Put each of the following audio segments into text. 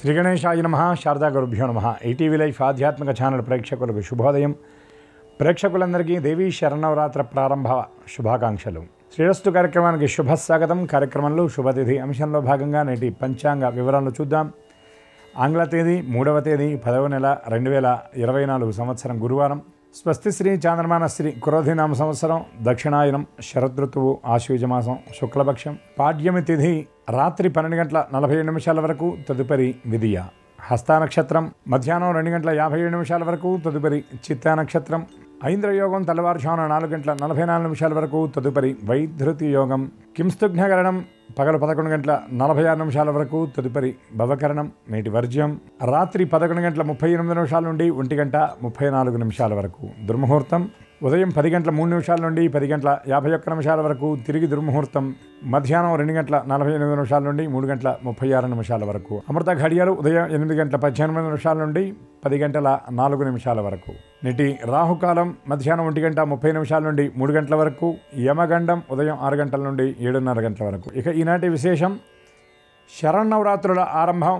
శ్రీ గణేశాయ నమః. శారదా గురుభ్యో నమః. ఈటీవీ లైఫ్ ఆధ్యాత్మిక ఛానల్ ప్రేక్షకులకు శుభోదయం. ప్రేక్షకులందరికీ దేవీ శరన్నవరాత్రి ప్రారంభ శుభాకాంక్షలు. శ్రీరస్తు కార్యక్రమానికి శుభస్వాగతం. కార్యక్రమంలో శుభతిథి అంశంలో భాగంగా నేటి పంచాంగ వివరాలను చూద్దాం. ఆంగ్ల తేదీ 3వ తేదీ 10వ నెల 2024 సంవత్సరం గురువారం. స్వస్తి శ్రీ చాంద్రమాన శ్రీ క్రోధినామ సంవత్సరం, దక్షిణాయనం, శరదృతువు, ఆశ్వయుజమాసం, శుక్లపక్షం. పాడ్యమి తిథి రాత్రి 12:47 వరకు, తదుపరి విదియ. హస్త నక్షత్రం మధ్యాహ్నం 2:57 వరకు, తదుపరి చిత్తా నక్షత్రం. ఐంద్రయోగం తెల్లవారుజామున 4:44 వరకు, తదుపరి వైధృతి యోగం. కింస్తుఘ్నకరణం పగలు 11:46 వరకు, తదుపరి భవకరణం. నేటి వర్జ్యం రాత్రి 11:38 నుండి 1:34 వరకు. దుర్ముహూర్తం ఉదయం 10:03 నుండి 10:51 వరకు, తిరిగి దుర్ముహూర్తం మధ్యాహ్నం 2:48 నుండి 3:36 వరకు. అమృత ఘడియలు ఉదయం 8:18 నుండి 10:04 వరకు. నేటి రాహుకాలం మధ్యాహ్నం 1:30 నుండి 3 గంటల వరకు. యమగండం ఉదయం 6 గంటల నుండి 7:30 గంటల వరకు. ఇక ఈనాటి విశేషం, శరన్నవరాత్రుల ఆరంభం.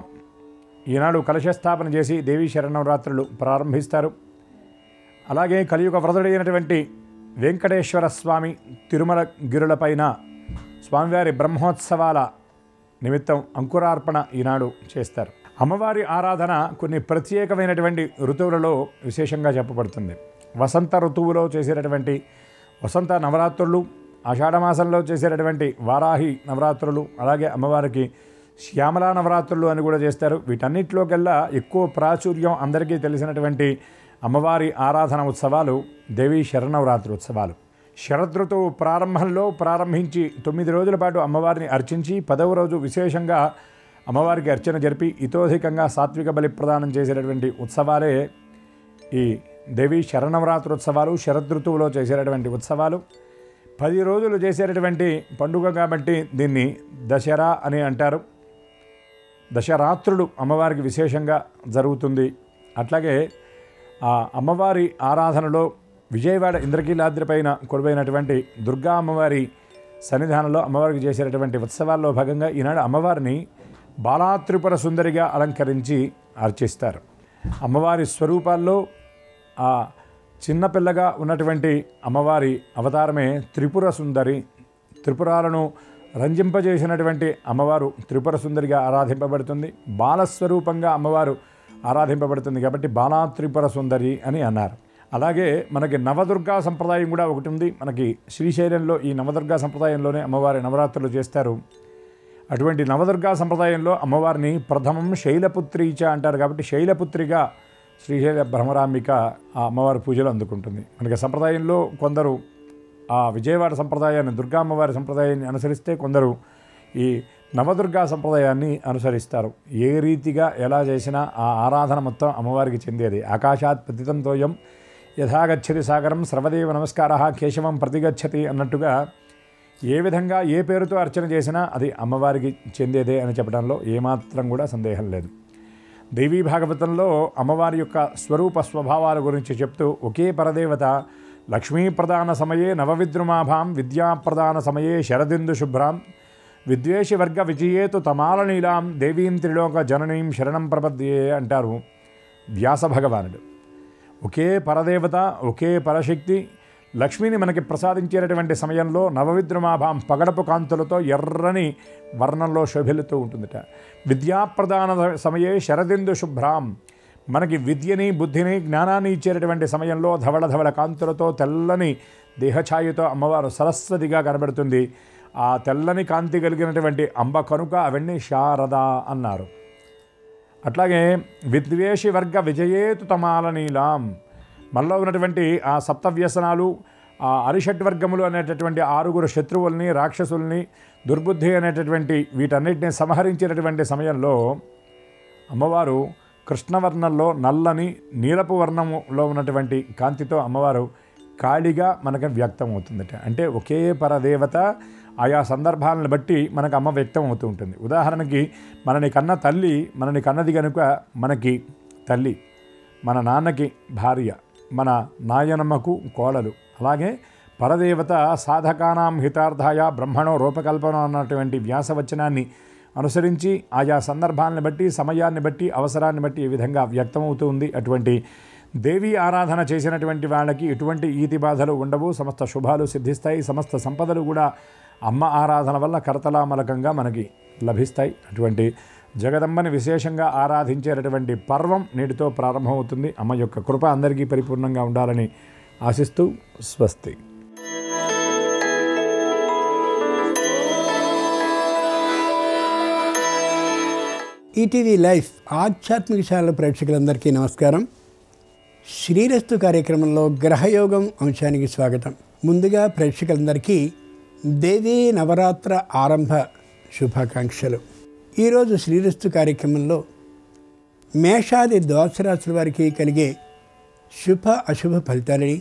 ఈనాడు కలశస్థాపన చేసి దేవీ శరన్నవరాత్రులు ప్రారంభిస్తారు. అలాగే కలియుగ వ్రతుడైనటువంటి వెంకటేశ్వర స్వామి తిరుమల గిరులపైన స్వామివారి బ్రహ్మోత్సవాల నిమిత్తం అంకురార్పణ ఈనాడు చేస్తారు. అమ్మవారి ఆరాధన కొన్ని ప్రత్యేకమైనటువంటి ఋతువులలో విశేషంగా చెప్పబడుతుంది. వసంత ఋతువులో చేసేటటువంటి వసంత నవరాత్రులు, ఆషాఢమాసంలో చేసేటటువంటి వారాహి నవరాత్రులు, అలాగే అమ్మవారికి శ్యామలా నవరాత్రులు అని కూడా చేస్తారు. వీటన్నిటిలోకెల్లా ఎక్కువ ప్రాచుర్యం అందరికీ తెలిసినటువంటి అమ్మవారి ఆరాధన ఉత్సవాలు దేవీ శరన్నవరాత్రి ఉత్సవాలు. శరదృతువు ప్రారంభంలో ప్రారంభించి 9 రోజుల పాటు అమ్మవారిని అర్చించి 10వ రోజు విశేషంగా అమ్మవారికి అర్చన జరిపి ఇతోధికంగా సాత్విక బలి ప్రదానం చేసేటటువంటి ఉత్సవాలే ఈ దేవీ శరన్నవరాత్రి ఉత్సవాలు. శరదృతువులో చేసేటటువంటి ఉత్సవాలు 10 రోజులు చేసేటటువంటి పండుగ కాబట్టి దీన్ని దసరా అని అంటారు. దశరాత్రులు అమ్మవారికి విశేషంగా జరుగుతుంది. అట్లాగే ఆ అమ్మవారి ఆరాధనలో విజయవాడ ఇంద్రకీలాద్రి పైన కొలువైనటువంటి దుర్గా అమ్మవారి సన్నిధానంలో అమ్మవారికి చేసేటటువంటి ఉత్సవాల్లో భాగంగా ఈనాడు అమ్మవారిని బాలాత్రిపుర సుందరిగా అలంకరించి అర్చిస్తారు. అమ్మవారి స్వరూపాల్లో ఆ చిన్నపిల్లగా ఉన్నటువంటి అమ్మవారి అవతారమే త్రిపుర సుందరి. త్రిపురాలను రంజింపజేసినటువంటి అమ్మవారు త్రిపుర సుందరిగా ఆరాధింపబడుతుంది. బాలస్వరూపంగా అమ్మవారు ఆరాధింపబడుతుంది కాబట్టి బాలా త్రిపుర సుందరి అని అన్నారు. అలాగే మనకి నవదుర్గా సంప్రదాయం కూడా ఒకటి ఉంది. మనకి శ్రీశైలంలో ఈ నవదుర్గా సంప్రదాయంలోనే అమ్మవారి నవరాత్రులు చేస్తారు. అటువంటి నవదుర్గా సంప్రదాయంలో అమ్మవారిని ప్రథమం శైలపుత్రీచ అంటారు కాబట్టి శైలపుత్రిగా శ్రీశైల బ్రహ్మరాంబిక ఆ అమ్మవారి పూజలు అందుకుంటుంది. మనకి సంప్రదాయంలో కొందరు ఆ విజయవాడ సంప్రదాయాన్ని, దుర్గా అమ్మవారి సంప్రదాయాన్ని అనుసరిస్తే కొందరు ఈ నవదుర్గా సంప్రదాయాన్ని అనుసరిస్తారు. ఏ రీతిగా ఎలా చేసినా ఆ ఆరాధన మొత్తం అమ్మవారికి చెందేది. ఆకాశాత్ పతితం తోయం యథాగచ్చతి సాగరం సర్వదేవ నమస్కార కేశవం ప్రతిగచ్చతి అన్నట్టుగా ఏ విధంగా ఏ పేరుతో అర్చన చేసినా అది అమ్మవారికి చెందేదే అని చెప్పడంలో ఏమాత్రం కూడా సందేహం లేదు. దేవీ భాగవతంలో అమ్మవారి యొక్క స్వరూప స్వభావాల గురించి చెప్తూ ఒకే పరదేవత లక్ష్మీ ప్రదాన సమయే నవవిద్రుమాభాం, విద్యాప్రదాన సమయే శరదిందు శుభ్రాం, విద్వేషి వర్గ విజయేతు తమాలనీలాం, దేవీం త్రిలోక జననీం శరణం ప్రపద్యే అంటారు వ్యాస భగవానుడు. ఒకే పరదేవత, ఒకే పరశక్తి లక్ష్మిని మనకి ప్రసాదించేటటువంటి సమయంలో నవవిద్రుమాభాం పగడపు కాంతులతో ఎర్రని వర్ణంలో శోభిల్లుతూ ఉంటుందట. విద్యాప్రదాన సమయే శరదిందు శుభ్రాం, మనకి విద్యని, బుద్ధిని, జ్ఞానాన్ని ఇచ్చేటటువంటి సమయంలో ధవళ ధవళ కాంతులతో తెల్లని దేహఛాయతో అమ్మవారు సరస్వతిగా కనబడుతుంది. ఆ తెల్లని కాంతి కలిగినటువంటి అంబ కనుక అవన్నీ శారద అన్నారు. అట్లాగే విద్వేషి వర్గ విజయేతు తమాలనీలాం, మనలో ఉన్నటువంటి ఆ సప్తవ్యసనాలు, ఆ అరిషడ్వర్గములు అనేటటువంటి 6 శత్రువుల్ని, రాక్షసుల్ని, దుర్బుద్ధి అనేటటువంటి వీటన్నిటిని సంహరించినటువంటి సమయంలో అమ్మవారు కృష్ణవర్ణంలో నల్లని నీలపు వర్ణంలో ఉన్నటువంటి కాంతితో అమ్మవారు కాళిగా మనకు వ్యక్తం అవుతుందట. అంటే ఒకే పరదేవత ఆయా సందర్భాలను బట్టి మనకు అమ్మ వ్యక్తం అవుతూ ఉంటుంది. ఉదాహరణకి మనని కన్న తల్లి మనని కన్నది కనుక మనకి తల్లి, మన నాన్నకి భార్య, మన నాయనమ్మకు కోడలు. అలాగే పరదేవత సాధకానాం హితార్థాయ బ్రహ్మణో రూపకల్పన అన్నటువంటి వ్యాసవచనాన్ని అనుసరించి ఆయా సందర్భాలను బట్టి, సమయాన్ని బట్టి, అవసరాన్ని బట్టి ఈ విధంగా వ్యక్తమవుతూ ఉంది. అటువంటి దేవీ ఆరాధన చేసినటువంటి వాళ్ళకి ఎటువంటి ఈతి బాధలు ఉండవు, సమస్త శుభాలు సిద్ధిస్తాయి, సమస్త సంపదలు కూడా అమ్మ ఆరాధన వల్ల కరతలామలకంగా మనకి లభిస్తాయి. అటువంటి జగదంబని విశేషంగా ఆరాధించేటటువంటి పర్వం నేటితో ప్రారంభమవుతుంది. అమ్మ యొక్క కృప అందరికీ పరిపూర్ణంగా ఉండాలని ఆశిస్తూ స్వస్తి. ఈటీవీ లైఫ్ ఆధ్యాత్మిక ఛానల్ ప్రేక్షకులందరికీ నమస్కారం. శ్రీరస్తు కార్యక్రమంలో గ్రహయోగం అంశానికి స్వాగతం. ముందుగా ప్రేక్షకులందరికీ దేవీ నవరాత్ర ఆరంభ శుభాకాంక్షలు. ఈరోజు శ్రీరస్తు కార్యక్రమంలో మేషాది ద్వాదశ రాశుల వారికి కలిగే శుభ అశుభ ఫలితాలని,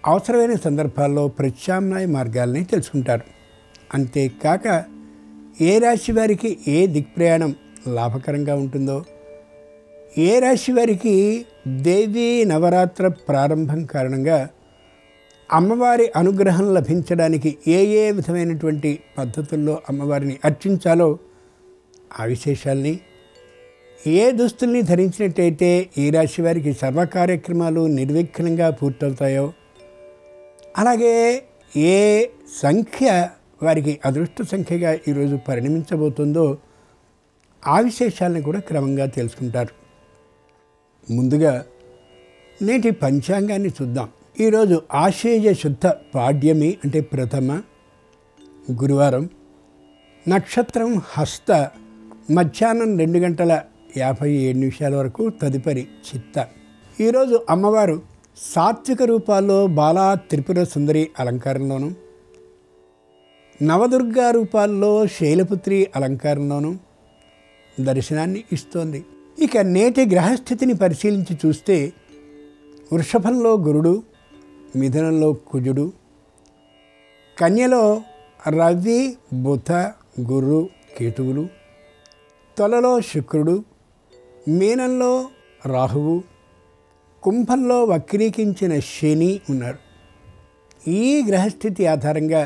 అవసరమైన సందర్భాల్లో ప్రత్యామ్నాయ మార్గాలని తెలుసుకుంటారు. అంతేకాక ఏ రాశి వారికి ఏ దిక్ప్రయాణం లాభకరంగా ఉంటుందో, ఏ రాశి వారికి దేవీ నవరాత్ర ప్రారంభం కారణంగా అమ్మవారి అనుగ్రహం లభించడానికి ఏ ఏ విధమైనటువంటి పద్ధతుల్లో అమ్మవారిని అర్చించాలో ఆ విశేషాల్ని, ఏ దుస్తుల్ని ధరించినట్టయితే ఈ రాశి వారికి సర్వ కార్యక్రమాలు నిర్విఘ్నంగా పూర్తవుతాయో, అలాగే ఏ సంఖ్య వారికి అదృష్ట సంఖ్యగా ఈరోజు పరిణమించబోతుందో ఆ విశేషాలను కూడా క్రమంగా తెలుసుకుంటారు. ముందుగా నేటి పంచాంగాన్ని చూద్దాం. ఈరోజు ఆశ్వేజ శుద్ధ పాడ్యమి అంటే ప్రథమ గురువారం, నక్షత్రం హస్త, మధ్యాహ్నం 2:57 వరకు, తదుపరి చిత్త. ఈరోజు అమ్మవారు సాత్విక రూపాల్లో బాలా త్రిపుర సుందరి అలంకారంలోను, నవదుర్గా రూపాల్లో శైలపుత్రి అలంకారంలోను దర్శనాన్ని ఇస్తోంది. ఇక నేటి గ్రహస్థితిని పరిశీలించి చూస్తే వృషభంలో గురుడు, మిథునంలో కుజుడు, కన్యలో రవి, బుధ, గురు, కేతువులు, తులలో శుక్రుడు, మీనంలో రాహువు, కుంభంలో వక్రీకించిన శని ఉన్నారు. ఈ గ్రహస్థితి ఆధారంగా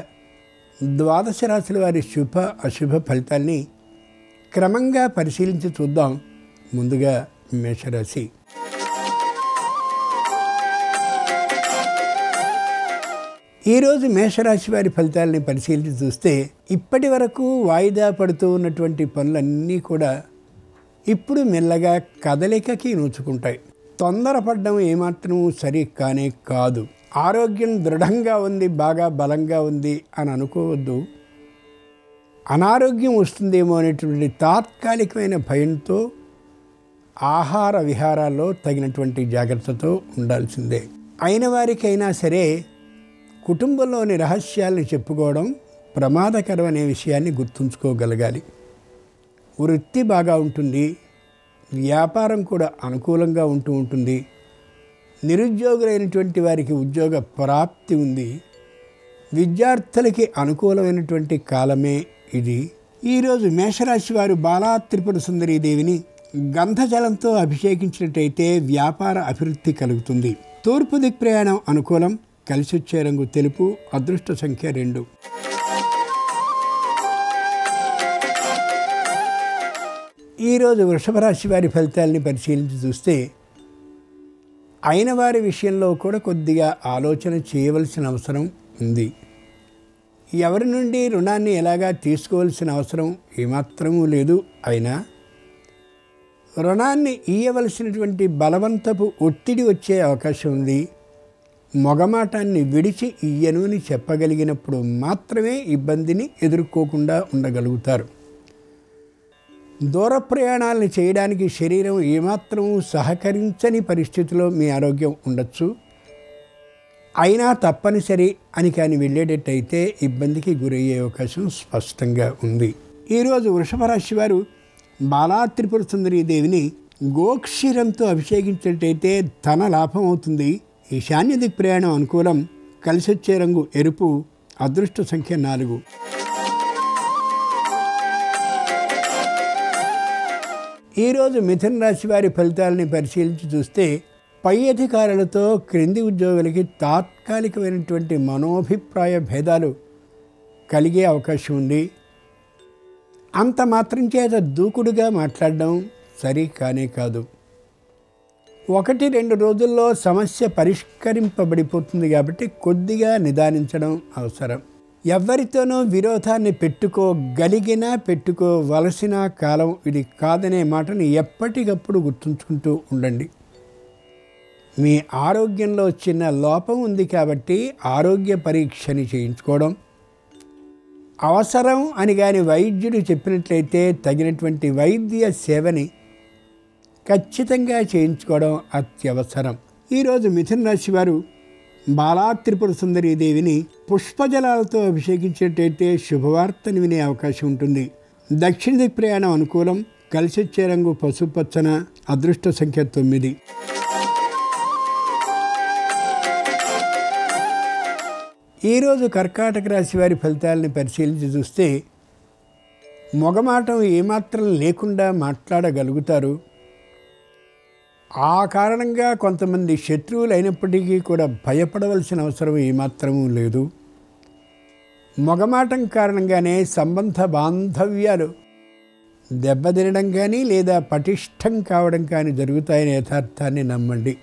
ద్వాదశ రాశుల వారి శుభ అశుభ ఫలితాల్ని క్రమంగా పరిశీలించి చూద్దాం. ముందుగా మేషరాశి. ఈరోజు మేషరాశి వారి ఫలితాలని పరిశీలించి చూస్తే ఇప్పటి వరకు వాయిదా పడుతూ ఉన్నటువంటి పనులన్నీ కూడా ఇప్పుడు మెల్లగా కదలికకి నోచుకుంటాయి. తొందరపడడం ఏమాత్రం సరి కానే కాదు. ఆరోగ్యం దృఢంగా ఉంది, బాగా బలంగా ఉంది అని అనుకోవద్దు. అనారోగ్యం వస్తుందేమో అనేటువంటి తాత్కాలికమైన భయంతో ఆహార విహారాల్లో తగినటువంటి జాగ్రత్తతో ఉండాల్సిందే. అయిన వారికైనా సరే కుటుంబంలోని రహస్యాలను చెప్పుకోవడం ప్రమాదకరం అనే విషయాన్ని గుర్తుంచుకోగలగాలి. వృత్తి బాగా ఉంటుంది, వ్యాపారం కూడా అనుకూలంగా ఉంటుంది. నిరుద్యోగులైనటువంటి వారికి ఉద్యోగ ప్రాప్తి ఉంది. విద్యార్థులకి అనుకూలమైనటువంటి కాలమే ఇది. ఈరోజు మేషరాశి వారు బాలా త్రిపుర సుందరీ దేవిని గంధజలంతో అభిషేకించినట్టయితే వ్యాపార అభివృద్ధి కలుగుతుంది. తూర్పు దిక్ ప్రయాణం అనుకూలం. కలిసి వచ్చే రంగు తెలుపు. అదృష్ట సంఖ్య 2. ఈరోజు వృషభ రాశి వారి ఫలితాలని పరిశీలించి చూస్తే అయిన వారి విషయంలో కూడా కొద్దిగా ఆలోచన చేయవలసిన అవసరం ఉంది. ఎవరి నుండి రుణాన్ని ఎలాగా తీసుకోవాల్సిన అవసరం ఏమాత్రమూ లేదు. అయినా రుణాన్ని ఇయ్యవలసినటువంటి బలవంతపు ఒత్తిడి వచ్చే అవకాశం ఉంది. మొగమాటాన్ని విడిచి ఇయ్యను అని చెప్పగలిగినప్పుడు మాత్రమే ఇబ్బందిని ఎదుర్కోకుండా ఉండగలుగుతారు. దూర ప్రయాణాలను చేయడానికి శరీరం ఏమాత్రం సహకరించని పరిస్థితిలో మీ ఆరోగ్యం ఉండొచ్చు. అయినా తప్పనిసరి అని కానీ వెళ్ళేటట్టయితే ఇబ్బందికి గురయ్యే అవకాశం స్పష్టంగా ఉంది. ఈరోజు వృషభ రాశి వారు బాలా త్రిపుర సుందరీ దేవిని గోక్షీరంతో అభిషేకించినట్టయితే ధన లాభం అవుతుంది. ఈశాన్య దిక్ ప్రయాణం అనుకూలం. కలిసి వచ్చే రంగు ఎరుపు. అదృష్ట సంఖ్య 4. ఈరోజు మిథున రాశి వారి ఫలితాలని పరిశీలించి చూస్తే పై అధికారులతో క్రింది ఉద్యోగులకి తాత్కాలికమైనటువంటి మనోభిప్రాయ భేదాలు కలిగే అవకాశం ఉంది. అంత మాత్రం చేత దూకుడుగా మాట్లాడడం సరి కానే కాదు. 1-2 రోజుల్లో సమస్య పరిష్కరింపబడిపోతుంది కాబట్టి కొద్దిగా నిదానించడం అవసరం. ఎవరితోనూ విరోధాన్ని పెట్టుకోగలిగినా పెట్టుకోవలసిన కాలం ఇది కాదనే మాటని ఎప్పటికప్పుడు గుర్తుంచుకుంటూ ఉండండి. మీ ఆరోగ్యంలో చిన్న లోపం ఉంది కాబట్టి ఆరోగ్య పరీక్షని చేయించుకోవడం అవసరం అని కానీ వైద్యుడు చెప్పినట్లయితే తగినటువంటి వైద్య సేవని ఖచ్చితంగా చేయించుకోవడం అత్యవసరం. ఈరోజు మిథున రాశి వారు బాలా త్రిపుర సుందరీ దేవిని పుష్పజలాలతో అభిషేకించినట్టయితే శుభవార్తని వినే అవకాశం ఉంటుంది. దక్షిణ దిక్ ప్రయాణం అనుకూలం. కలిసొచ్చే రంగు పసుపచ్చన. అదృష్ట సంఖ్య 9. ఈరోజు కర్కాటక రాశి వారి ఫలితాలని పరిశీలించి చూస్తే మొగమాటం ఏమాత్రం లేకుండా మాట్లాడగలుగుతారు. ఆ కారణంగా కొంతమంది శత్రువులు అయినప్పటికీ కూడా భయపడవలసిన అవసరం ఏమాత్రమూ లేదు. మొగమాటం కారణంగానే సంబంధ బాంధవ్యాలు దెబ్బతినడం కానీ లేదా పటిష్టం కావడం కానీ జరుగుతాయనే యథార్థాన్ని నమ్మండి.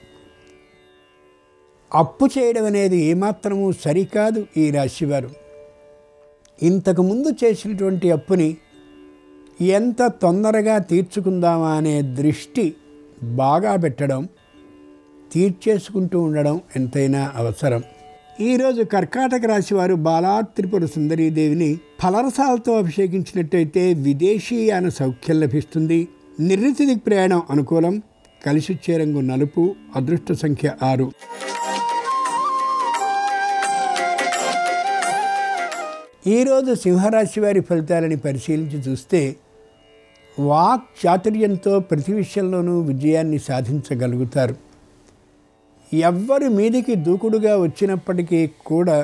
అప్పు చేయడం అనేది ఏమాత్రమూ సరికాదు. ఈ రాశివారు ఇంతకుముందు చేసినటువంటి అప్పుని ఎంత తొందరగా తీర్చుకుందామా అనే దృష్టి బాగా పెట్టడం, తీర్చేసుకుంటూ ఉండడం ఎంతైనా అవసరం. ఈరోజు కర్కాటక రాశి వారు బాలా త్రిపుర సుందరీదేవిని ఫలరసాలతో అభిషేకించినట్టయితే విదేశీయాన సౌఖ్యం లభిస్తుంది. నిర్ణీత దిక్ ప్రయాణం అనుకూలం. కలిసొచ్చే రంగు నలుపు. అదృష్ట సంఖ్య 6. ఈరోజు సింహరాశి వారి ఫలితాలని పరిశీలించి చూస్తే వాక్ చాతుర్యంతో ప్రతి విషయంలోనూ విజయాన్ని సాధించగలుగుతారు. ఎవ్వరి మీదికి దూకుడుగా వచ్చినప్పటికీ కూడా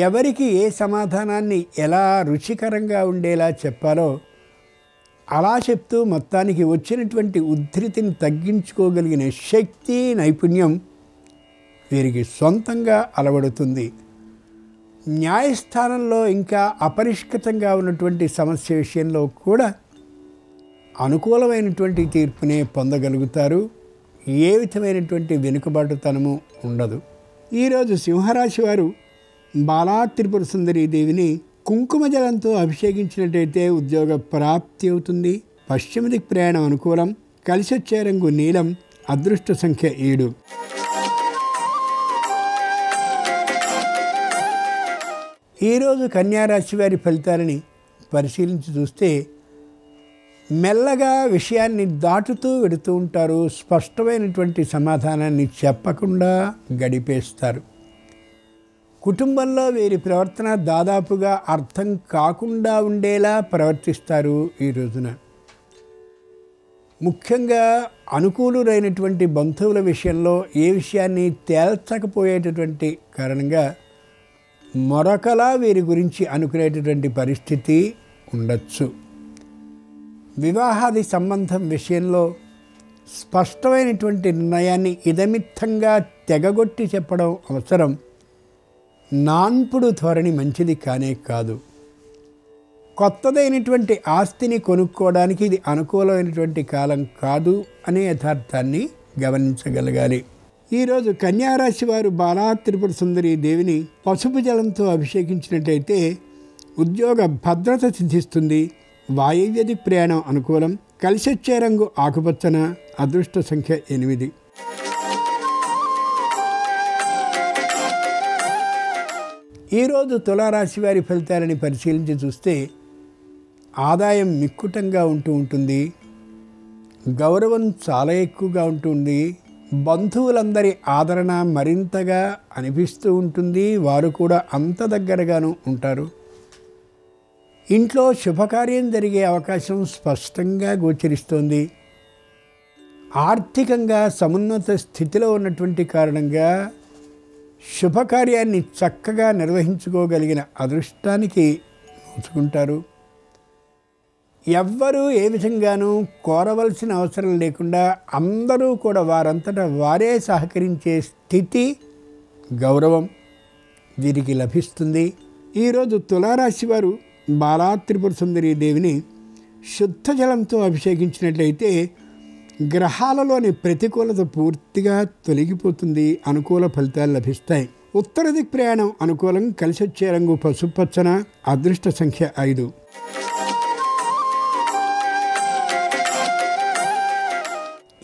ఎవరికి ఏ సమాధానాన్ని ఎలా రుచికరంగా ఉండేలా చెప్పాలో అలా చెప్తూ మొత్తానికి వచ్చినటువంటి ఉద్ధృతిని తగ్గించుకోగలిగిన శక్తి, నైపుణ్యం వీరికి సొంతంగా అలవడుతుంది. న్యాయస్థానంలో ఇంకా అపరిష్కృతంగా ఉన్నటువంటి సమస్య విషయంలో కూడా అనుకూలమైనటువంటి తీర్పునే పొందగలుగుతారు. ఏ విధమైనటువంటి వెనుకబాటుతనము ఉండదు. ఈరోజు సింహరాశి వారు బాలా త్రిపుర సుందరీ దేవిని కుంకుమ జలంతో అభిషేకించినట్టయితే ఉద్యోగ ప్రాప్తి అవుతుంది. పశ్చిమ దిక్ ప్రయాణం అనుకూలం. కలిసొచ్చే రంగు నీలం. అదృష్ట సంఖ్య 7. ఈరోజు కన్యారాశి వారి ఫలితాలని పరిశీలించి చూస్తే మెల్లగా విషయాన్ని దాటుతూ వెడుతూ ఉంటారు. స్పష్టమైనటువంటి సమాధానాన్ని చెప్పకుండా గడిపేస్తారు. కుటుంబంలో వీరి ప్రవర్తన దాదాపుగా అర్థం కాకుండా ఉండేలా ప్రవర్తిస్తారు. ఈ రోజున ముఖ్యంగా అనుకూలురైనటువంటి బంధువుల విషయంలో ఏ విషయాన్ని తేల్చకపోయేటటువంటి కారణంగా మరొకలా వీరి గురించి అనుకునేటటువంటి పరిస్థితి ఉండొచ్చు. వివాహాది సంబంధం విషయంలో స్పష్టమైనటువంటి నిర్ణయాన్ని ఇదమిత్తంగా తెగగొట్టి చెప్పడం అవసరం. నాన్పుడు ధోరణి మంచిది కానే కాదు. కొత్తదైనటువంటి ఆస్తిని కొనుక్కోవడానికి ఇది అనుకూలమైనటువంటి కాలం కాదు అనే యథార్థాన్ని గమనించగలగాలి. ఈరోజు కన్యారాశి వారు బాలా త్రిపుర సుందరీ దేవిని పసుపు జలంతో అభిషేకించినట్టయితే ఉద్యోగ భద్రత సిద్ధిస్తుంది. వాయువ్య దిక్ ప్రయాణం అనుకూలం. కలిసొచ్చే రంగు ఆకుపచ్చన. అదృష్ట సంఖ్య 8. ఈరోజు తులారాశి వారి ఫలితాలని పరిశీలించి చూస్తే ఆదాయం మిక్కుటంగా ఉంటుంది. గౌరవం చాలా ఎక్కువగా ఉంటుంది. బంధువులందరి ఆదరణ మరింతగా అనిపిస్తూ ఉంటుంది. వారు కూడా అంత దగ్గరగాను ఉంటారు. ఇంట్లో శుభకార్యం జరిగే అవకాశం స్పష్టంగా గోచరిస్తోంది. ఆర్థికంగా సమున్నత స్థితిలో ఉన్నటువంటి కారణంగా శుభకార్యాన్ని చక్కగా నిర్వహించుకోగలిగిన అదృష్టానికి నోచుకుంటారు. ఎవ్వరూ ఏ విధంగానూ కోరవలసిన అవసరం లేకుండా అందరూ కూడా వారంతటా వారే సహకరించే స్థితి, గౌరవం వీరికి లభిస్తుంది. ఈరోజు తులారాశి వారు బాలా త్రిపుర సుందరీ దేవిని శుద్ధ జలంతో అభిషేకించినట్లయితే గ్రహాలలోని ప్రతికూలత పూర్తిగా తొలగిపోతుంది, అనుకూల ఫలితాలు లభిస్తాయి. ఉత్తర దిక్ ప్రయాణం అనుకూలం, కలిసొచ్చే రంగు పసుపచ్చన, అదృష్ట సంఖ్య 5.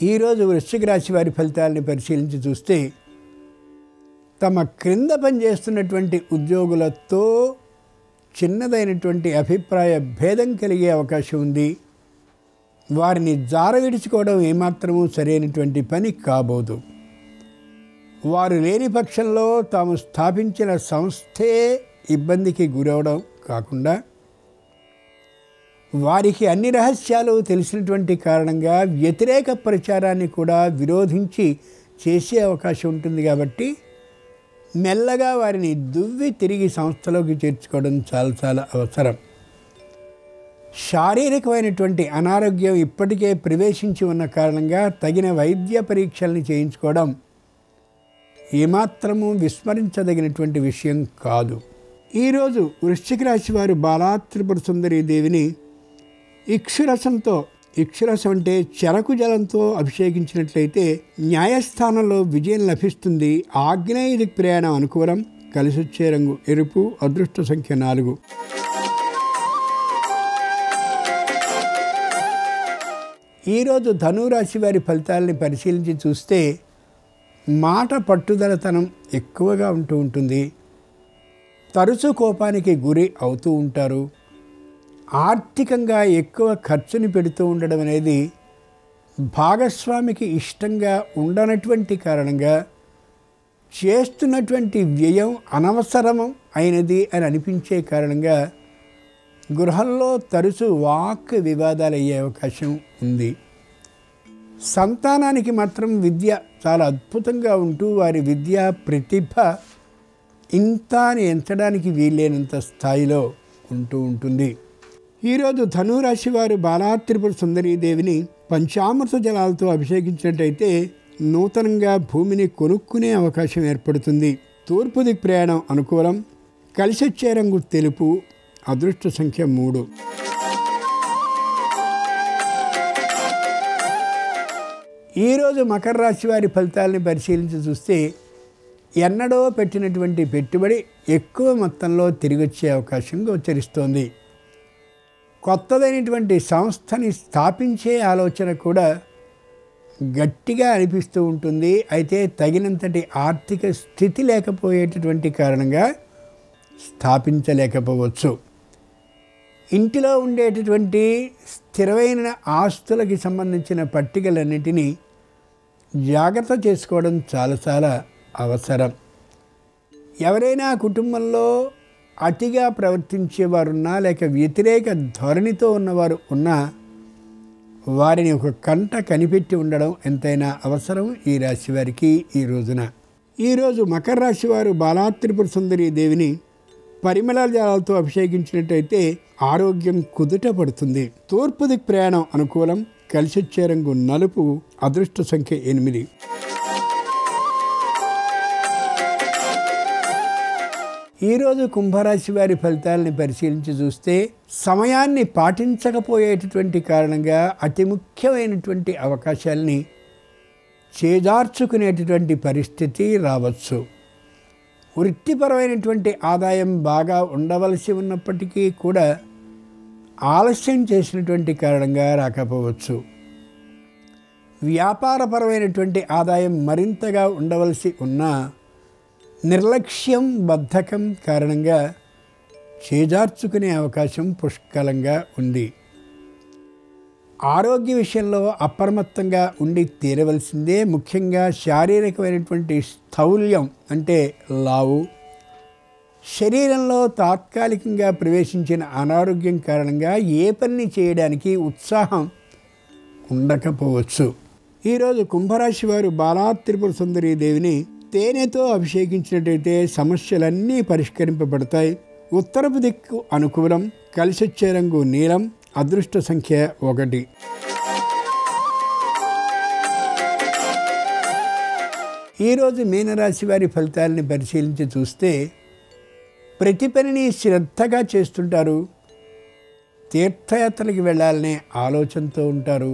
ఈరోజు వృశ్చిక రాశి వారి ఫలితాలని పరిశీలించి చూస్తే తమ క్రింద పనిచేస్తున్నటువంటి ఉద్యోగులతో చిన్నదైనటువంటి అభిప్రాయ భేదం కలిగే అవకాశం ఉంది. వారిని జారవిడుచుకోవడం ఏమాత్రమూ సరైనటువంటి పని కాబోదు. వారు లేని పక్షంలో తాము స్థాపించిన సంస్థే ఇబ్బందికి గురవడం కాకుండా వారికి అన్ని రహస్యాలు తెలిసినటువంటి కారణంగా వ్యతిరేక ప్రచారాన్ని కూడా విరోధించి చేసే అవకాశం ఉంటుంది. కాబట్టి మెల్లగా వారిని దువ్వి తిరిగి సంస్థలోకి చేర్చుకోవడం చాలా అవసరం. శారీరకమైనటువంటి అనారోగ్యం ఇప్పటికే ప్రవేశించి ఉన్న కారణంగా తగిన వైద్య పరీక్షల్ని చేయించుకోవడం ఏమాత్రము విస్మరించదగినటువంటి విషయం కాదు. ఈరోజు వృశ్చిక రాశి వారు బాలా త్రిపుర సుందరీ దేవిని ఇక్షురసంతో, ఇక్షురసం అంటే చెరకు జలంతో అభిషేకించినట్లయితే న్యాయస్థానంలో విజయం లభిస్తుంది. ఆగ్నేయ దిక్ ప్రయాణం అనుకూలం, కలిసొచ్చే రంగు ఎరుపు, అదృష్ట సంఖ్య 4. ఈరోజు ధనురాశి వారి ఫలితాలని పరిశీలించి చూస్తే మాట పట్టుదలతనం ఎక్కువగా ఉంటుంది. తరచూ కోపానికి గురి అవుతూ ఉంటారు. ఆర్థికంగా ఎక్కువ ఖర్చుని పెడుతూ ఉండడం అనేది భాగస్వామికి ఇష్టంగా ఉండనటువంటి కారణంగా చేస్తున్నటువంటి వ్యయం అనవసరం అయినది అని అనిపించే కారణంగా గృహంలో తరచూ వాక్ వివాదాలు అయ్యే అవకాశం ఉంది. సంతానానికి మాత్రం విద్య చాలా అద్భుతంగా ఉంటూ వారి విద్యా ప్రతిభ ఇంత అని ఎంచడానికి వీలైనంత స్థాయిలో ఉంటుంది. ఈరోజు ధనురాశి వారు బాలా త్రిపుర సుందరీ దేవిని పంచామృత జలాలతో అభిషేకించినట్టయితే నూతనంగా భూమిని కొనుక్కునే అవకాశం ఏర్పడుతుంది. తూర్పు దిక్ ప్రయాణం అనుకూలం, కలిసొచ్చే రంగు తెలుపు, అదృష్ట సంఖ్య 3. ఈరోజు మకర రాశి వారి ఫలితాలని పరిశీలించి చూస్తే ఎన్నడో పెట్టినటువంటి పెట్టుబడి ఎక్కువ మొత్తంలో తిరిగి వచ్చే అవకాశం గోచరిస్తోంది. కొత్తదైనటువంటి సంస్థని స్థాపించే ఆలోచన కూడా గట్టిగా అనిపిస్తూ ఉంటుంది. అయితే తగినంతటి ఆర్థిక స్థితి లేకపోయేటటువంటి కారణంగా స్థాపించలేకపోవచ్చు. ఇంటిలో ఉండేటటువంటి స్థిరమైన ఆస్తులకి సంబంధించిన పట్టికలన్నింటినీ జాగ్రత్త చేసుకోవడం చాలా అవసరం. ఎవరైనా కుటుంబంలో అతిగా ప్రవర్తించేవారున్నా లేక వ్యతిరేక ధోరణితో ఉన్నవారు ఉన్నా వారిని ఒక కంట కనిపెట్టి ఉండడం ఎంతైనా అవసరం ఈ రాశి వారికి ఈ రోజున. ఈరోజు మకర రాశి వారు బాలా త్రిపుర సుందరీ దేవిని పరిమళ జలాలతో అభిషేకించినట్టయితే ఆరోగ్యం కుదుట పడుతుంది. తూర్పు దిక్ ప్రయాణం అనుకూలం, కలిసొచ్చే రంగు నలుపు, అదృష్ట సంఖ్య 8. ఈరోజు కుంభరాశి వారి ఫలితాలని పరిశీలించి చూస్తే సమయాన్ని పాటించకపోయేటటువంటి కారణంగా అతి ముఖ్యమైనటువంటి అవకాశాలని చేజార్చుకునేటటువంటి పరిస్థితి రావచ్చు. వృత్తిపరమైనటువంటి ఆదాయం బాగా ఉండవలసి ఉన్నప్పటికీ కూడా ఆలస్యం చేసినటువంటి కారణంగా రాకపోవచ్చు. వ్యాపారపరమైనటువంటి ఆదాయం మరింతగా ఉండవలసి ఉన్నా నిర్లక్ష్యం, బద్ధకం కారణంగా చేజార్చుకునే అవకాశం పుష్కలంగా ఉంది. ఆరోగ్య విషయంలో అప్రమత్తంగా ఉండి తీరవలసిందే. ముఖ్యంగా శారీరకమైనటువంటి స్థౌల్యం అంటే లావు, శరీరంలో తాత్కాలికంగా ప్రవేశించిన అనారోగ్యం కారణంగా ఏ పని చేయడానికి ఉత్సాహం ఉండకపోవచ్చు. ఈరోజు కుంభరాశి వారు బాలా త్రిపుర సుందరీ దేవిని తేనెతో అభిషేకించినట్టయితే సమస్యలన్నీ పరిష్కరింపబడతాయి. ఉత్తరపు దిక్కు అనుకూలం, కలిసొచ్చే రంగు నీలం, అదృష్ట సంఖ్య 1. ఈరోజు మీనరాశి వారి ఫలితాలని పరిశీలించి చూస్తే ప్రతి పనిని శ్రద్ధగా చేస్తుంటారు. తీర్థయాత్రలకు వెళ్ళాలనే ఆలోచనతో ఉంటారు.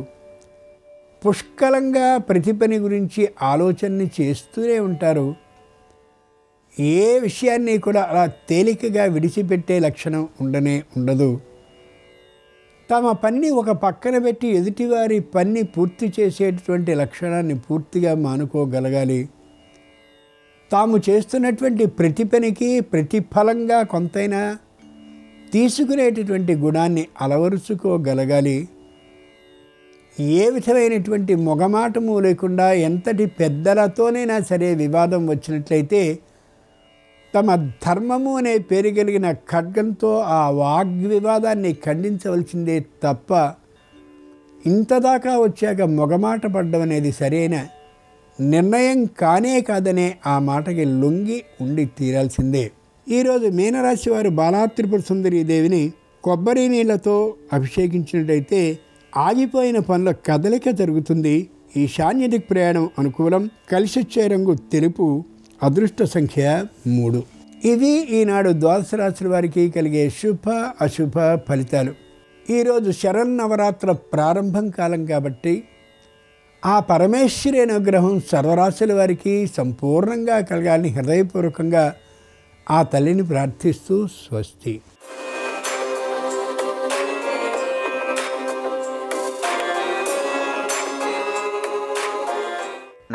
పుష్కలంగా ప్రతి పని గురించి ఆలోచనని చేస్తూనే ఉంటారు. ఏ విషయాన్ని కూడా అలా తేలికగా విడిచిపెట్టే లక్షణం ఉండదు. తమ పని ఒక పక్కన పెట్టి ఎదుటివారి పని పూర్తి చేసేటటువంటి లక్షణాన్ని పూర్తిగా మానుకోగలగాలి. తాము చేస్తున్నటువంటి ప్రతి పనికి ప్రతిఫలంగా కొంతైనా తీసుకునేటటువంటి గుణాన్ని అలవరుచుకోగలగాలి. ఏ విధమైనటువంటి మొగమాటము లేకుండా ఎంతటి పెద్దలతోనైనా సరే వివాదం వచ్చినట్లయితే తమ ధర్మము అనే పేరు కలిగిన ఖడ్గంతో ఆ వాగ్వివాదాన్ని ఖండించవలసిందే తప్ప ఇంతదాకా వచ్చాక మొగమాట పడ్డం అనేది సరైన నిర్ణయం కానే కాదనే ఆ మాటకి లొంగి ఉండి తీరాల్సిందే. ఈరోజు మీనరాశి వారు బాలాత్రిపుర సుందరీ దేవిని కొబ్బరి నీళ్లతో అభిషేకించినట్టయితే ఆగిపోయిన పనుల కదలిక జరుగుతుంది. ఈశాన్య దిక్ ప్రయాణం అనుకూలం. కలిసొచ్చే రంగు తెలుపు. అదృష్ట సంఖ్య 3. ఇది ఈనాడు ద్వాదశ రాశుల వారికి కలిగే శుభ అశుభ ఫలితాలు. ఈరోజు శరన్నవరాత్రుల ప్రారంభం కాలం కాబట్టి ఆ పరమేశ్వరి అనుగ్రహం సర్వరాశుల వారికి సంపూర్ణంగా కలగాలని హృదయపూర్వకంగా ఆ తల్లిని ప్రార్థిస్తూ స్వస్తి.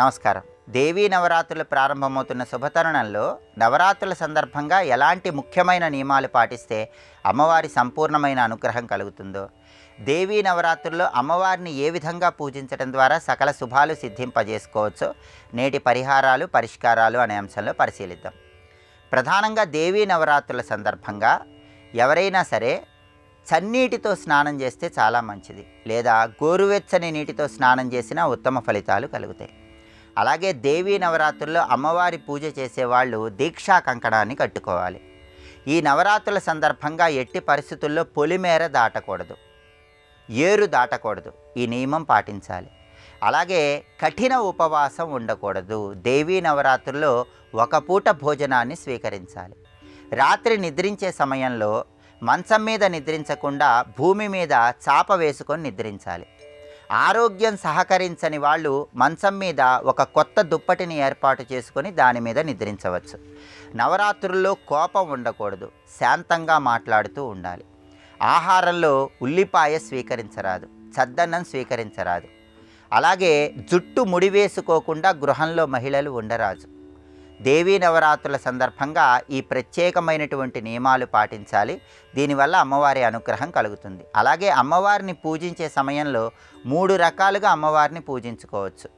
నమస్కారం. దేవీ నవరాత్రులు ప్రారంభమవుతున్న శుభతరుణంలో నవరాత్రుల సందర్భంగా ఎలాంటి ముఖ్యమైన నియమాలు పాటిస్తే అమ్మవారి సంపూర్ణమైన అనుగ్రహం కలుగుతుందో, దేవీ నవరాత్రుల్లో అమ్మవారిని ఏ విధంగా పూజించడం ద్వారా సకల శుభాలు సిద్ధింపజేసుకోవచ్చో నేటి పరిహారాలు పరిష్కారాలు అనే అంశంలో పరిశీలిద్దాం. ప్రధానంగా దేవీ నవరాత్రుల సందర్భంగా ఎవరైనా సరే చన్నీటితో స్నానం చేస్తే చాలా మంచిది, లేదా గోరువెచ్చని నీటితో స్నానం చేసినా ఉత్తమ ఫలితాలు కలుగుతాయి. అలాగే దేవీ నవరాత్రుల్లో అమ్మవారి పూజ చేసేవాళ్ళు దీక్షా కంకణాన్ని కట్టుకోవాలి. ఈ నవరాత్రుల సందర్భంగా ఎట్టి పరిస్థితుల్లో పొలిమేర దాటకూడదు, ఏరు దాటకూడదు. ఈ నియమం పాటించాలి. అలాగే కఠిన ఉపవాసం ఉండకూడదు. దేవీ నవరాత్రుల్లో ఒక పూట భోజనాన్ని స్వీకరించాలి. రాత్రి నిద్రించే సమయంలో మంచం మీద నిద్రించకుండా భూమి మీద చాప వేసుకొని నిద్రించాలి. ఆరోగ్యం సహకరించని వాళ్ళు మంచం మీద ఒక కొత్త దుప్పటిని ఏర్పాటు చేసుకొని దాని మీద నిద్రించవచ్చు. నవరాత్రుల్లో కోపం ఉండకూడదు, శాంతంగా మాట్లాడుతూ ఉండాలి. ఆహారంలో ఉల్లిపాయ స్వీకరించరాదు, చద్దన్నం స్వీకరించరాదు. అలాగే జుట్టు ముడివేసుకోకుండా గృహంలో మహిళలు ఉండరాదు. దేవీ నవరాత్రుల సందర్భంగా ఈ ప్రత్యేకమైనటువంటి నియమాలు పాటించాలి. దీనివల్ల అమ్మవారి అనుగ్రహం కలుగుతుంది. అలాగే అమ్మవారిని పూజించే సమయంలో 3 రకాలుగా అమ్మవారిని పూజించుకోవచ్చు.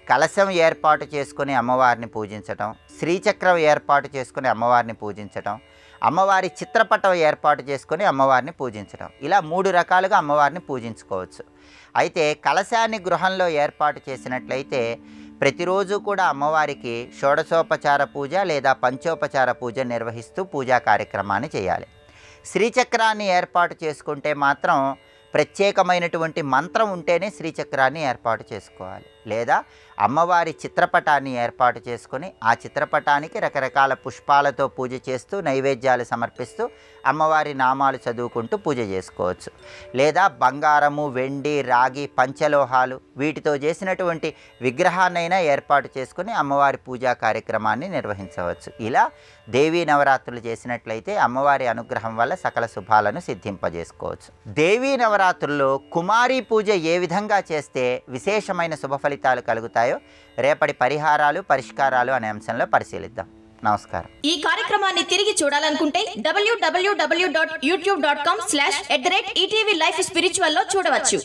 కలశం ఏర్పాటు చేసుకుని అమ్మవారిని పూజించటం, శ్రీచక్రం ఏర్పాటు చేసుకుని అమ్మవారిని పూజించటం, అమ్మవారి చిత్రపటం ఏర్పాటు చేసుకొని అమ్మవారిని పూజించడం. ఇలా 3 రకాలుగా అమ్మవారిని పూజించుకోవచ్చు. అయితే కలశాన్ని గృహంలో ఏర్పాటు చేసినట్లయితే ప్రతిరోజు కూడా అమ్మవారికి షోడశోపచార పూజ లేదా పంచోపచార పూజ నిర్వహిస్తూ పూజా కార్యక్రమాన్ని చేయాలి. శ్రీచక్రాన్ని ఏర్పాటు చేసుకుంటే మాత్రం ప్రత్యేకమైనటువంటి మంత్రం ఉంటేనే శ్రీచక్రాన్ని ఏర్పాటు చేసుకోవాలి. లేదా అమ్మవారి చిత్రపటాన్ని ఏర్పాటు చేసుకొని ఆ చిత్రపటానికి రకరకాల పుష్పాలతో పూజ చేస్తూ నైవేద్యాలు సమర్పిస్తూ అమ్మవారి నామాలు చదువుకుంటూ పూజ చేసుకోవచ్చు. లేదా బంగారము, వెండి, రాగి, పంచలోహాలు వీటితో చేసినటువంటి విగ్రహాన్నైనా ఏర్పాటు చేసుకుని అమ్మవారి పూజా కార్యక్రమాన్ని నిర్వహించవచ్చు. ఇలా దేవీ నవరాత్రులు చేసినట్లయితే అమ్మవారి అనుగ్రహం వల్ల సకల శుభాలను సిద్ధింపజేసుకోవచ్చు. దేవీ నవరాత్రుల్లో కుమారీ పూజ ఏ విధంగా చేస్తే విశేషమైన శుభ ఫలితాలు కలుగుతాయో రేపటి పరిహారాలు పరిష్కారాలు అనే అంశంలో పరిశీలిద్దాం. నమస్కారం. ఈ కార్యక్రమాన్ని తిరిగి చూడాలనుకుంటే www.youtube.com/ETV Life Spiritual లో చూడవచ్చు.